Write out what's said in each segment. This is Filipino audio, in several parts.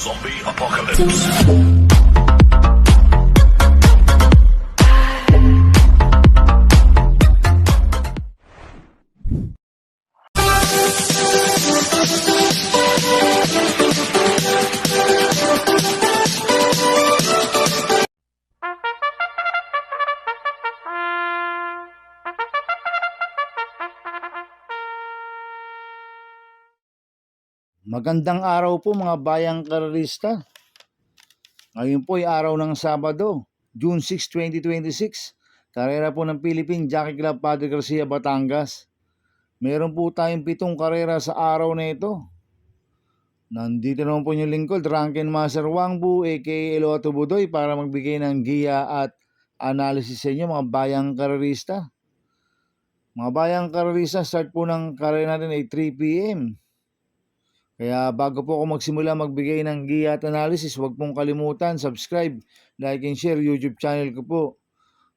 Zombie Apocalypse. Magandang araw po mga bayang karerista. Ngayon po ay araw ng Sabado, June 6, 2026. Karera po ng Philippine Jockey Club Padre Garcia, Batangas. Meron po tayong 7 karera sa araw na ito. Nandito naman po yung lingkod, Drunken Master Wangbu, aka Eloato Budoy, para magbigay ng giya at analysis sa inyo mga bayang karerista. Mga bayang karerista, start po ng karera natin ay 3 p.m. Kaya bago po ako magsimula magbigay ng giya at analysis, huwag pong kalimutan, subscribe, like and share YouTube channel ko po.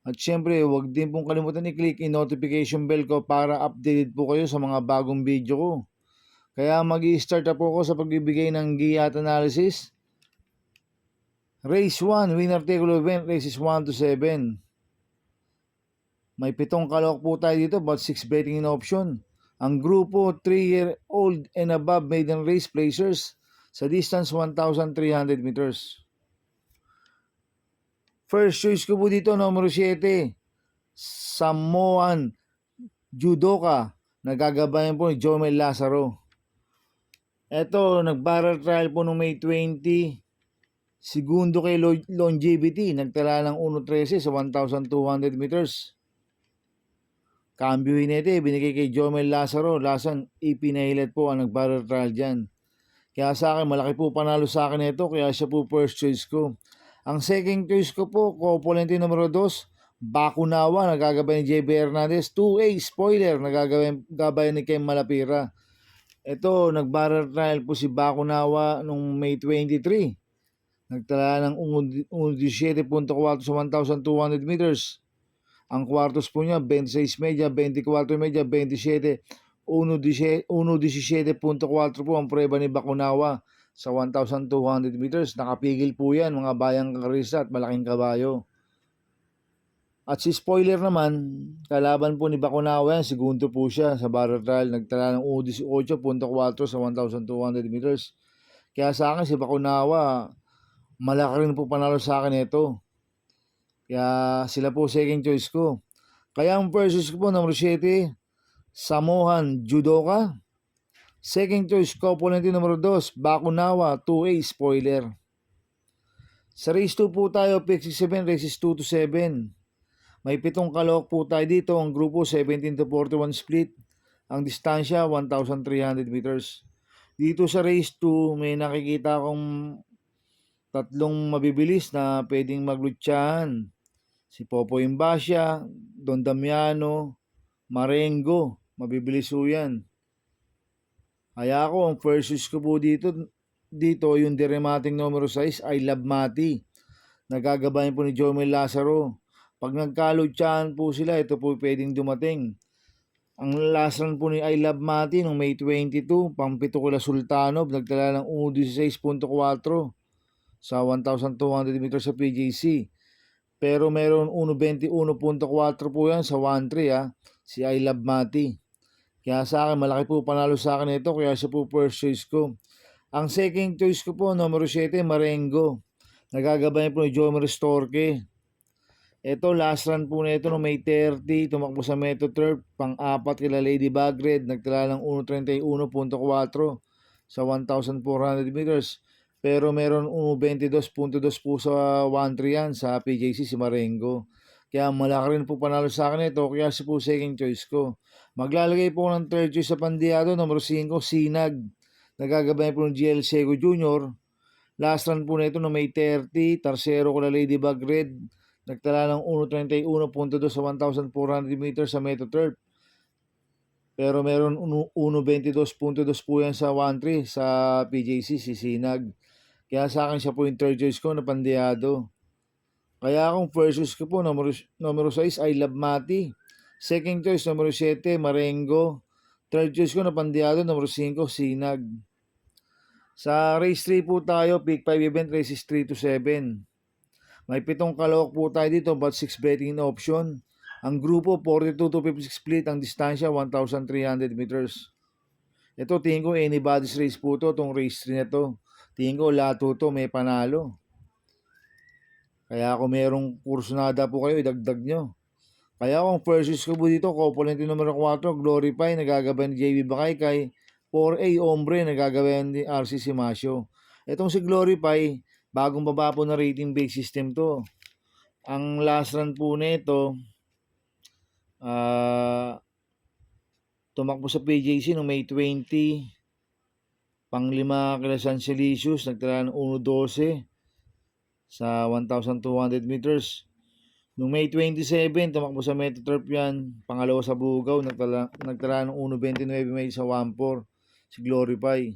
At syempre, huwag din pong kalimutan i-click yung notification bell ko para updated po kayo sa mga bagong video ko. Kaya mag-i-start na po ako sa pagbibigay ng giya at analysis. Race 1, winner take all event, races 1 to 7. May 7 kalok po tayo dito, but 6 betting in option. Ang grupo 3-year-old and above maiden race placers sa distance 1,300 meters. First choice ko po dito, numero 7, Samoan Judoka, nagagabayan po ni Jomel Lazaro. Ito, nag-barrel trial po noong May 20, segundo kay Longevity, nagtala ng 1.13 sa 1,200 meters. Cambio hinete, binigay kay Jomel Lazaro. Lasan, ipinahilat po ang nag-barrel trial dyan. Kaya sa akin, malaki po panalo sa akin ito. Kaya siya po first choice ko. Ang second choice ko po, Copolente numero 2, Bakunawa, nagagabay ni JB Hernandez. 2A, spoiler, nagagabay ni Kem Malapira. Ito, nag-barrel trial po si Bakunawa noong May 23. Nagtala ng 1.17.4 sa 1,200 meters. Ang kwartos po niya, 26 media, 24 media, 27, 1.17.4 po ang prueba ni Bakunawa sa 1,200 meters. Nakapigil po yan, mga bayang karista at malaking kabayo. At si spoiler naman, kalaban po ni Bakunawa yan, segundo po siya sa barrel trial. Nagtala ng 1.18.4 sa 1,200 meters. Kaya sa akin, si Bakunawa, malaki rin po panalo sa akin ito. Kaya sila po second choice ko. Kaya ang first choice ko po, number 7, Samoan Judoka. Second choice ko po natin, number 2, Bakunawa, 2A, spoiler. Sa race 2 po tayo, pick 7, races 2 to 7. May 7 kalok po tayo dito. Ang grupo 17 to 41 split. Ang distansya 1,300 meters. Dito sa race 2, may nakikita akong 3 mabibilis na pwedeng maglutsahan. Si Popo Imbasya, Don Damiano, Marengo, mabibilis po yan. Kaya ako, ang first choice ko po dito yung diremating numero 6, I Love Mati. Nagagabayan po ni Jomel Lazaro. Pag nagkalutsahan po sila, ito po pwedeng dumating. Ang last run po ni I Love Mati noong May 22, pang-7 kila Sultanov, nagtala ng 1.16.4 sa 1,200 meters sa PJC. Pero meron 1.21.4 po yan sa 1.3 si I Love Mati. Kaya sa akin, malaki po panalo sa akin ito, kaya siya po first choice ko. Ang second choice ko po, numero 7, Marengo. Nagagabayan po ni Jomer Storke. Ito, last run po na ito no May 30, tumakbo sa Metro Turf, pang-4 kila Lady Bagred, nagtala ng 1.31.4 sa 1,400 meters. Pero meron 1.22.2 po sa 1.3 yan sa PJC si Marengo. Kaya malaki rin po panalo sa akin ito, kaya siya po second choice ko. Maglalagay po ng third choice sa Pandiado, numero 5, Sinag. Nagagabay po ng GL Sego Jr. Last run po na ito no May 30, Tarsero ko na Ladybug Red. Nagtala ng 1.31.2 sa 1,400 meters sa Metro Turf. Pero meron 1.22.2 po yan sa 1.3 sa PJC si Sinag. Kaya sa akin siya po yung third choice ko na Pandiado. Kaya akong first choice ko po, numero 6, I Love Mati. Second choice, numero 7, Marengo. Third choice ko na Pandiado, numero 5, Sinag. Sa race 3 po tayo, pick 5 event, races 3 to 7. May 7 kalawak po tayo dito, but 6 betting option. Ang grupo, 42 to 56 split. Ang distansya, 1,300 meters. Ito, tingin ko anybody's race po to, itong race 3 na to. Tingin ko lahat po to may panalo. Kaya kung merong kursunada po kayo, idagdag nyo. Kaya kung first choice ko po dito, couple yung numero 4, Glorify, nagagabay ni JB Bakaykay. 4A, Ombre, nagagabay ni RC Simasio. Itong si Glorify, bagong baba po na rating based system to. Ang last run po nito, tumakbo sa PJC noong May 20, pang-5 kila San Silicius, nagtala ng 1.12 sa 1,200 meters. Noong May 27, tumakbo sa Metro Turf yan, pangalawa sa Bugaw, nagtala ng 1.29 may sa 1.4, si Glorify.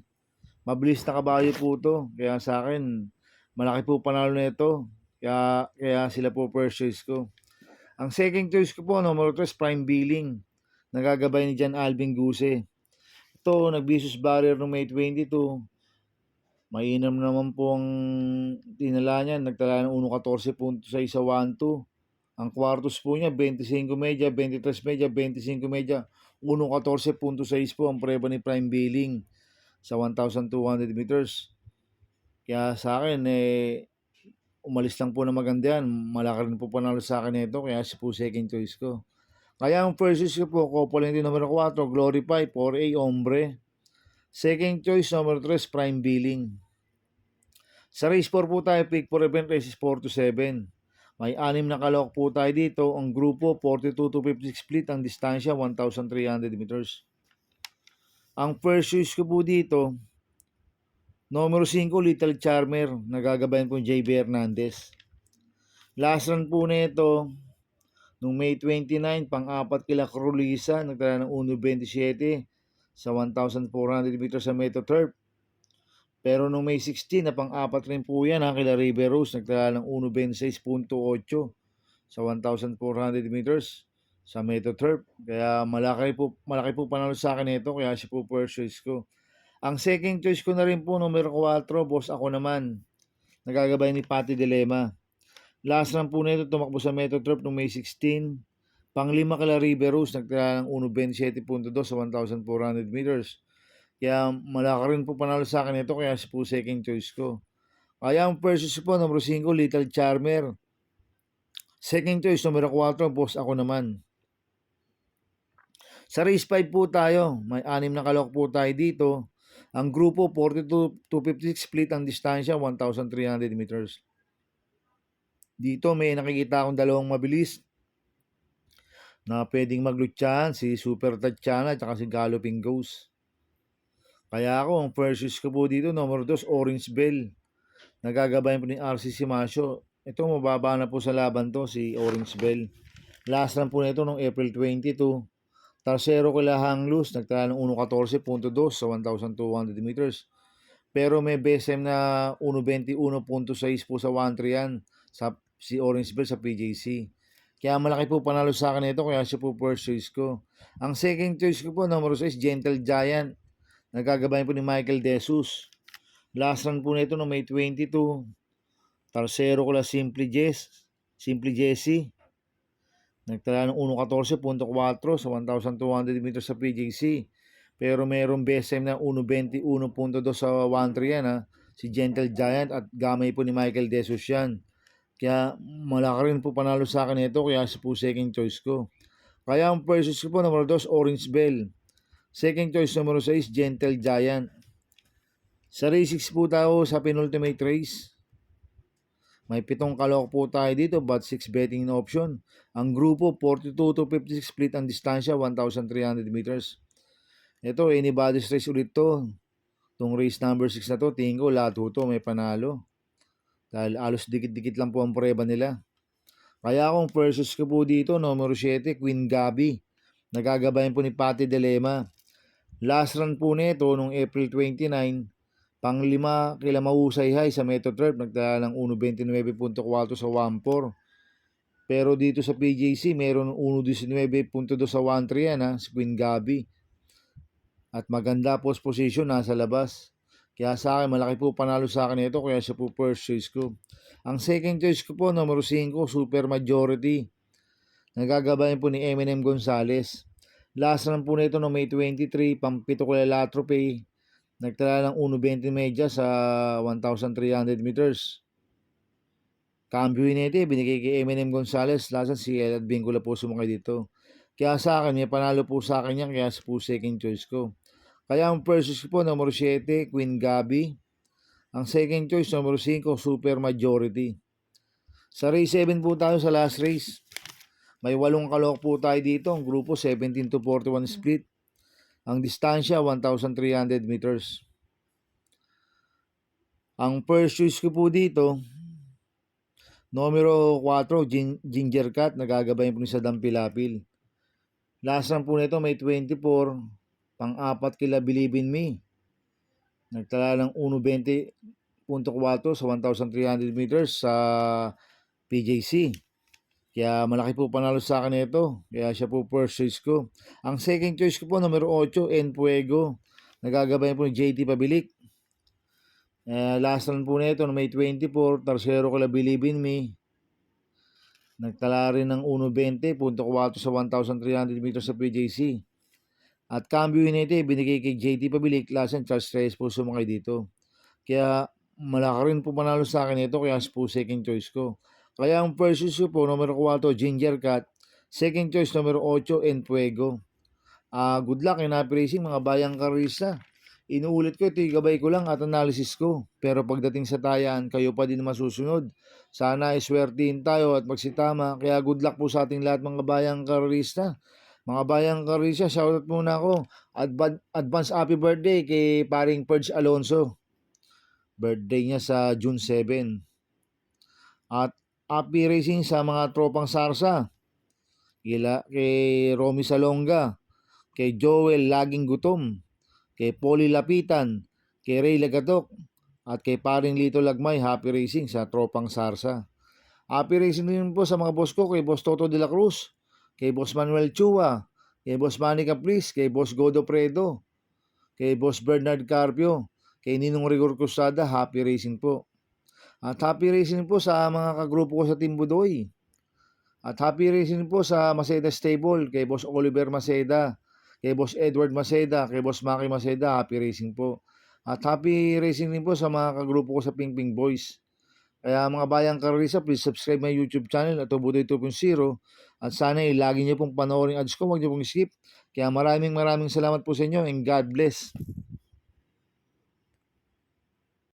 Mabilis na kabayo po to, kaya sa akin, malaki po panalo na ito, kaya sila po first choice ko. Ang second choice ko po, numero 3, Prime Billing, nagagabay ni Jan Alvin Guse. Ito, nag-vicious barrier noong May 22, mainam naman po ang tinala niya, nagtala ng 1.14.6 sa 1.2. Ang kwartos po niya, 25 media, 23 media, 25 media, 1.14.6 po ang preba ni Prime Billing sa 1,200 meters. Kaya sa akin, umalis lang po na maganda yan. Malaki rin po panalo sa akin ito, kaya si po second choice ko. Kaya ang first choice ko po, couple din numero 4, Glorify, 4A, Ombre. Second choice, numero 3, Prime Billing. Sa race 4 po tayo, pick for event, races 4 to 7. May 6 na kalawak po tayo dito. Ang grupo, 42 to 56 split. Ang distansya, 1,300 meters. Ang first choice ko po dito, numero 5, Little Charmer. Nagagabayan po JB Hernandez. Last run po nito, noong May 29, pang-4 kila Crulisa. Nagtala ng 1.27 sa 1,400 meters sa Metro Turf. Pero nung May 16, na pang-4 rin po yan, kila River Rose, nagtala ng 1.26.8 sa 1,400 meters sa Metro Turf. Kaya malaki po panalo sa akin ito, kaya siya po first choice ko. Ang second choice ko na rin po, numero 4, Boss Ako Naman. Nagagabay ni Patty Dilema. Last run po nito, tumakbo sa Metro Turf noong May 16. Pang-5 kila River Rose, nagtala ng 1.27.2 sa 1,400 meters. Kaya malaki rin po panalo sa akin ito, kaya po second choice ko. Kaya ang first choice po, numero 5, Little Charmer. Second choice, numero 4, Boss Ako Naman. Sa race 5 po tayo, may 6 na kalawak po tayo dito. Ang grupo, 42 to 56 split. Ang distansya, 1,300 meters. Dito may nakikita akong dalawang mabilis na pwedeng maglutsahan, si Super Tatiana at si Galloping Ghost. Kaya ako, ang first choice ko po dito, numero 2, Orange Bell. Nagagabayan po ni RC Simasio. Ito, mababa na po sa laban to, si Orange Bell. Last run po nito noong April 22. Tarsero kila Hang Loose, nagtala ng 1.14.2 sa 1,200 meters. Pero may BSM na 1.21.6 po sa 1.3 yan, sa si Orange Bell sa PJC. Kaya malaki po panalo sa akin ito, kaya siya po first choice ko. Ang second choice ko po, numero 6, Gentle Giant. Nagagabayan po ni Michael De Jesus. Last run po nito no May 22. Tarsero ko la Simply Jesse. Nagtala ng 1.14.4 sa 1,200 meters sa PJC. Pero mayroong BSM na 1.21.2 sa 1.3 yan, si Gentle Giant, at gamay po ni Michael De Jesus yan. Kaya malaki rin po panalo sa akin ito, kaya siya po second choice ko. Kaya ang first choice ko po, numero 2, Orange Bell. Second choice, numero 6, Gentle Giant. Sa race 6 po tayo sa penultimate race. May 7 kalawak po tayo dito, but 6 betting option. Ang grupo, 42 to 56 split. Ang distansya, 1,300 meters. Ito, anybody's race ulit to. Itong race number 6 na to, tingin ko lahat to may panalo. Dahil alos dikit-dikit lang po ang preba nila. Kaya akong first choice ko po dito, numero 7, Queen Gabi. Nagagabayan po ni Patty Dilema. Last run po nito noong April 29, pang-5 kila Mahusay-Hay sa Metro Turf, nagtala ng 1.29.4 sa 1.4. Pero dito sa PJC, meron 1.19.2 sa 1.3 yan, si Queen Gabi. At maganda post position, nasa labas. Kaya sa akin, malaki po panalo sa akin ito, kaya siya po first choice ko. Ang second choice ko po, numero 5, Super Majority. Nagagabayan po ni Eminem Gonzalez. Last run po nito no May 23, pampito ko Latrope. Nagtala ng 1.20 media sa 1,300 meters. Cambio nito, binigay kay Eminem Gonzalez. Last si Elad Vincula po sumakay dito. Kaya sa akin, may panalo po sa akin yan, kaya po second choice ko. Kaya ang first choice ko po, numero 7, Queen Gabi. Ang second choice, numero 5, Super Majority. Sa race 7 po tayo sa last race. May 8 kalok po tayo dito. Ang grupo 17 to 41 split. Ang distansya 1,300 meters. Ang first choice ko po dito, numero 4, Ginger Cat. Nagagabayan po ni Sadam Pilapil. Last run po nito may 24. Pang-apat kila Believe in Me. Nagtala ng 1.20.4 sa 1,300 meters sa PJC. Kaya malaki po panalo sa akin ito. Kaya siya po first choice ko. Ang second choice ko po, numero 8, En Fuego. Nagagabayan po ni JT Pabilik. Last run po nito na may 24. Tercero kala Believe in Me. Nagtala rin ng 1.20.4 sa 1,300 meters sa PJC. At cambio nito, binigay kay JT Pabilik. Last and Charles Reyes po sumakay dito. Kaya malaki rin po panalo sa akin ito. Kaya po second choice ko. Kaya ang first choice ko po, numero 4, Ginger Cat. Second choice, numero 8, En Fuego. Good luck in happy racing mga bayang karista. Inuulit ko, ito yung gabay ko lang at analysis ko. Pero pagdating sa tayan, kayo pa din masusunod. Sana iswertihin tayo at magsitama. Kaya good luck po sa ating lahat mga bayang karista. Mga bayang karista, shoutout muna ako. Advance happy birthday kay paring Purge Alonso. Birthday niya sa June 7. At happy racing sa mga tropang Sarsa. Kay Romy Salonga, kay Joel Laging Gutom, kay Polly Lapitan, kay Ray Lagatok, at kay paring Lito Lagmay. Happy racing sa tropang Sarsa. Happy racing din po sa mga boss ko, kay Boss Toto de la Cruz, kay Boss Manuel Chua, kay Boss Manny Capriz, kay Boss Godo Predo, kay Boss Bernard Carpio, kay Ninong Rigor Cruzada. Happy racing po. At happy racing po sa mga kagrupo ko sa Team Budoy. At happy racing po sa Maceda Stable, kay Boss Oliver Maceda, kay Boss Edward Maceda, kay Boss Maki Maceda. Happy racing po. At happy racing din po sa mga kagrupo ko sa Ping Ping Boys. Kaya mga bayang karisa, please subscribe my YouTube channel at Budoy 2.0. At sana lagi niyo pong panoorin ads ko, huwag niyo pong skip. Kaya maraming salamat po sa inyo and God bless.